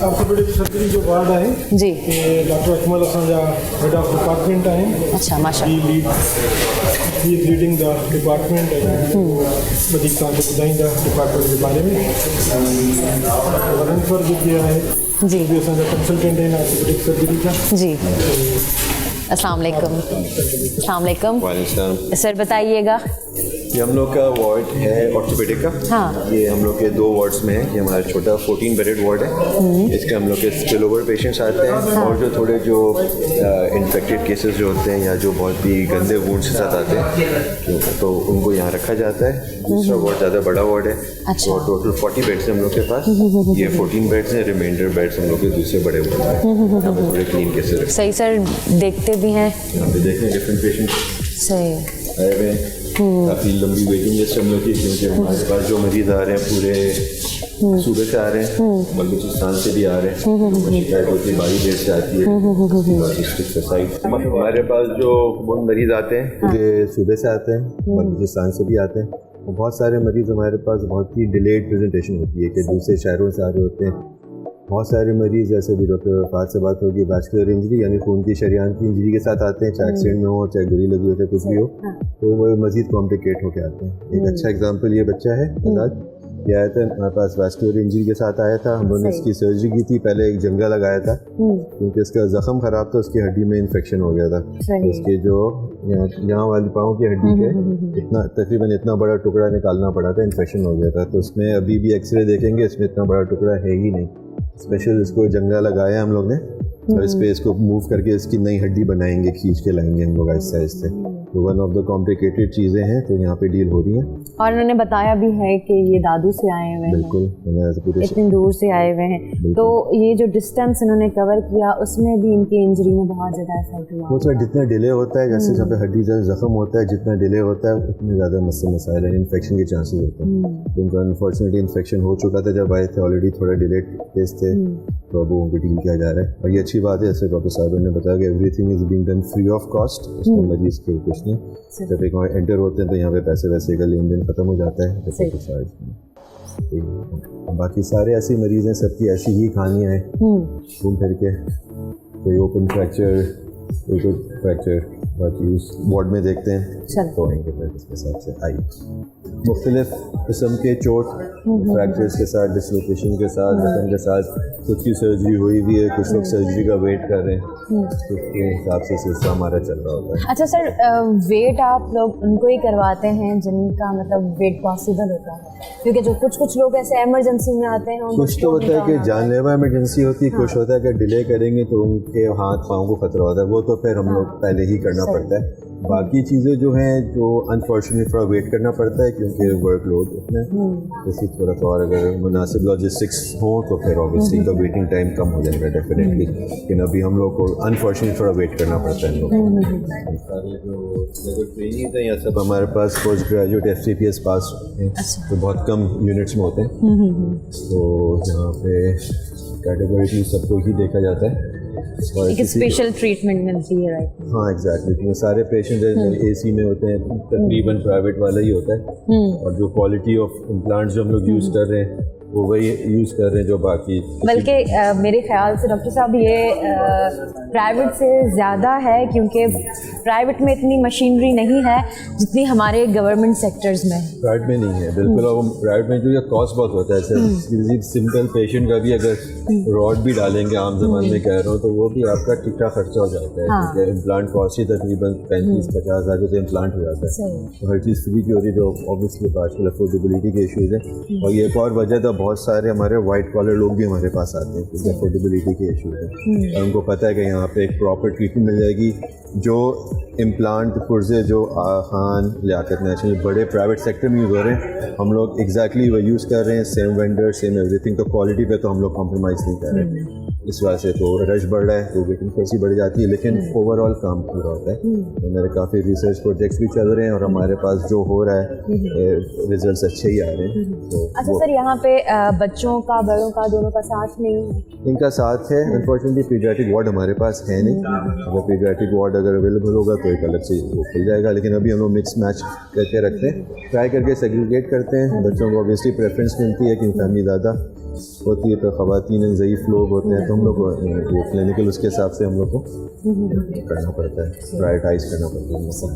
Orthopaedic surgery जो ward आहे जी, doctor Akmal असांजा हेड ऑफ डिपार्टमेंट आहिनि. अच्छा माशाल्लाह. He is leading the department. वधीक तव्हांखे ॿुधाईंदा डिपार्टमेंट जे बारे में. डॉक्टर वरनफर जेके आहे जी उहे असांजा कंसल्टेंट आहिनि ऑर्थोपेडिक सर्जरी जा. जी. अस्सलाम वालेकुम. अस्सलाम वालेकुम. वालेकुम. सर बताइएगा. ये हम लोग का वार्ड है ऑर्थोपेडिक का. हाँ. ये हम लोग के 2 वार्ड्स में है. ये हमारा छोटा 14 बेडेड वार्ड है. इसके हम लोग के स्पिल ओवर पेशेंट्स आते हैं और जो थोड़े जो इन्फेक्टेड केसेस जो होते हैं या जो बहुत ही गंदे वुंड्स के साथ आते हैं तो उनको यहाँ रखा जाता है. दूसरा वार्ड ज़्यादा बड़ा वार्ड है. अच्छा. और टोटल 40 बेड्स हैं हम लोग के पास. ये 14 बेड्स हैं. रिमाइंडर बेड्स हम लोग के दूसरे बड़े वार्ड हैं. यहाँ पे थोड़े क्लीन केसेस हैं. सही सर, देखते भी हैं. यहाँ पे देखें डिफरेंट पेशेंट सही. आए हुए हैं. काफ़ी लंबी वेटिंग लिस्ट हम लोग की, क्योंकि हमारे पास जो मरीज आ रहे हैं पूरे सूबे से आ रहे हैं, बलूचिस्तान से भी आ रहे हैं. शिकायत होती है बारी डेट से आती है डिस्ट्रिक्ट से साइड. हमारे पास जो वो मरीज आते हैं पूरे सूबे से आते हैं, बलूचिस्तान से भी आते हैं. और बहुत सारे मरीज़ हमारे पास बहुत ही डिलेड प्रेजेंटेशन होती है कि दूसरे शहरों से आ रहे होते हैं. बहुत सारे मरीज़ जैसे भी डॉक्टर वफात से बात होगी वास्कुलर इंजरी यानी खून की शरीयान की इंजरी के साथ आते हैं, चाहे एक्सीडेंट में हो चाहे गोली लगी हो चाहे कुछ भी हो, तो वो मज़ीद कॉम्प्लिकेट होकर आते हैं. एक अच्छा एग्जांपल ये बच्चा है आज़ाद. ये आया था हमारे पास वास्कुलर इंजरी के साथ आया था. हम लोगों ने इसकी सर्जरी की थी. पहले एक जंगा लगाया था क्योंकि इसका ज़ख़म ख़राब था, उसकी हड्डी में इन्फेक्शन हो गया था. इसके जो यहाँ वाली पाँव की हड्डी के इतना तकरीबन इतना बड़ा टुकड़ा निकालना पड़ा था, इन्फेक्शन हो गया था. तो उसमें अभी भी एक्सरे देखेंगे इसमें इतना बड़ा टुकड़ा है ही नहीं. स्पेशल इसको जंगा लगाया हम लोग ने और इस पे इसको मूव करके इसकी नई हड्डी बनाएंगे, खींच के लाएंगे हम लोग आहिस्ते आहिस्ते. तो वन ऑफ द कॉम्प्लिकेटेड चीज़ें हैं तो यहाँ पे डील हो रही हैं. और उन्होंने बताया भी है कि ये दादू से आए हुए हैं. बिल्कुल, इतनी दूर से आए हुए हैं. तो ये जो डिस्टेंस इन्होंने कवर किया उसमें भी इनकी इंजरी में बहुत ज़्यादा इफेक्ट हुआ. वो सर जितना डिले होता है, जैसे जब हड्डी ज़ख्म होता है, जितना डिले होता है उतने ज़्यादा मसाइल हैं, इन्फेक्शन के चांसेस होते हैं. तो उनका अनफॉर्चुनेटली इन्फेक्शन हो चुका था जब आए थे, ऑलरेडी थोड़ा डिलेड केस थे, तो अब उनको डील किया जा रहा है. और ये अच्छी बात है, जैसे डॉक्टर साहब ने बताया कि everything is being done free of cost. उसमें मरीज़ के कुछ नहीं. जब एक एंटर होते हैं तो यहाँ पे पैसे वैसे का लेन देन ख़त्म हो जाता है. बाकी सारे ऐसे मरीज़ हैं, सबकी ऐसी ही कहानियाँ हैं घूम फिर के. कोई ओपन फ्रैक्चर, कोई फ्रैक्चर, बाकी उस वार्ड में देखते हैं तो आएंगे फिर इसके हिसाब से. आई मुख्तलिफ किस्म के चोट फ्रैक्चर्स के साथ, डिसलोकेशन के साथ, जख्म के साथ कुछ की सर्जरी हुई भी है, कुछ लोग सर्जरी का वेट कर रहे हैं. उसके हिसाब से सिलसिला हमारा चल रहा होता है. अच्छा सर, वेट आप लोग उनको ही करवाते हैं जिनका मतलब वेट पॉसिबल होता है? क्योंकि जो कुछ लोग ऐसे इमरजेंसी में आते हैं, कुछ तो होता है कि जानलेवा इमरजेंसी होती है, कुछ होता है कि डिले करेंगे तो उनके हाथ पाँव को खतरा होता है, वो तो फिर हम लोग पहले ही करना पड़ता है. बाकी चीज़ें जो हैं जो अनफॉर्चुनेटली थोड़ा वेट करना पड़ता है क्योंकि वर्कलोड इतना जैसे थोड़ा सा, और अगर मुनासिब लॉजिस्टिक्स हो तो फिर ऑब्वियसली का वेटिंग टाइम कम हो जाएगा डेफिनेटली. लेकिन अभी हम लोग को अनफॉर्चुनेटली थोड़ा वेट करना पड़ता है. सारे जो ट्रेनिंग हैं या सब हमारे पास पोस्ट ग्रेजुएट FCPS पास हैं, तो बहुत कम यूनिट्स में होते हैं. तो यहाँ पे कैटेगरी सबको ही देखा जाता है. एक स्पेशल ट्रीटमेंट मिलती है, राइट? हाँ एग्जैक्टली. सारे पेशेंट AC में होते हैं, तकरीबन प्राइवेट वाला ही होता है. और जो क्वालिटी ऑफ इम्प्लांट्स जो हम लोग यूज़ कर रहे हैं वो वही यूज़ कर रहे हैं जो बाकी. बल्कि मेरे ख्याल से डॉक्टर साहब ये प्राइवेट से ज़्यादा है, क्योंकि प्राइवेट में इतनी मशीनरी नहीं है जितनी हमारे गवर्नमेंट सेक्टर्स में. प्राइवेट में नहीं है बिल्कुल. और प्राइवेट में जो ये कॉस्ट बहुत होता है, जैसे सिंपल पेशेंट का भी अगर रॉड भी डालेंगे आम जमाने में कह रहा हूँ तो वो भी आपका ठीक ठाक खर्चा हो जाता है. क्योंकि इम्प्लांट कॉस्ट ही तकरीबन 35-50 हज़ार से इम्प्लांट हो जाता है. तो हर चीज़ फ्री की होती है, जो ऑब्वियसली आजकल अफोर्डेबिलिटी के इशूज़ हैं. और ये एक और वजह था, बहुत सारे हमारे वाइट कॉलर लोग भी हमारे पास आते हैं क्योंकि अफोर्डेबिलिटी के इशू है. और उनको पता है कि यहाँ पे एक प्रॉपर ट्रीटमेंट मिल जाएगी. जो इम्प्लांट पुर्जे जो खान, लियाकत नेशनल बड़े प्राइवेट सेक्टर में यूज़ हो रहे हैं, हम लोग एग्जैक्टली वो यूज़ कर रहे हैं. Same vendor, same everything. तो क्वालिटी पे तो हम लोग कॉम्प्रोमाइज़ नहीं कर रहे हैं. इस वजह से तो रश बढ़ रहा है तो वेटिंग थोड़ी सी बढ़ जाती है, लेकिन ओवरऑल काम पूरा होता है. तो मेरे काफ़ी रिसर्च प्रोजेक्ट्स भी चल रहे हैं और हमारे पास जो हो रहा है रिजल्ट्स अच्छे ही आ रहे हैं. तो अच्छा सर, यहाँ पे बच्चों का, बड़ों का, दोनों का साथ नहीं है? इनका साथ है. अनफॉर्चुनेटली पीडियाट्रिक वार्ड हमारे पास है नहीं. अगर पीडियाट्रिक वार्ड अगर अवेलेबल होगा तो एक अलग से वो खुल जाएगा. लेकिन अभी हम लोग मिक्स मैच करके रखते हैं, ट्राई करके सेग्रीगेट करते हैं. बच्चों को ऑब्वियसली प्रेफरेंस मिलती है कि फैमिली ज़्यादा ہوتی ہے تو خواتین ضعیف لوگ ہوتے ہیں تو ہم لوگ کو یہ کلینکل اس کے حساب سے ہم لوگ کو کرنا پڑتا ہے، پرائرٹائز کرنا پڑتا ہے.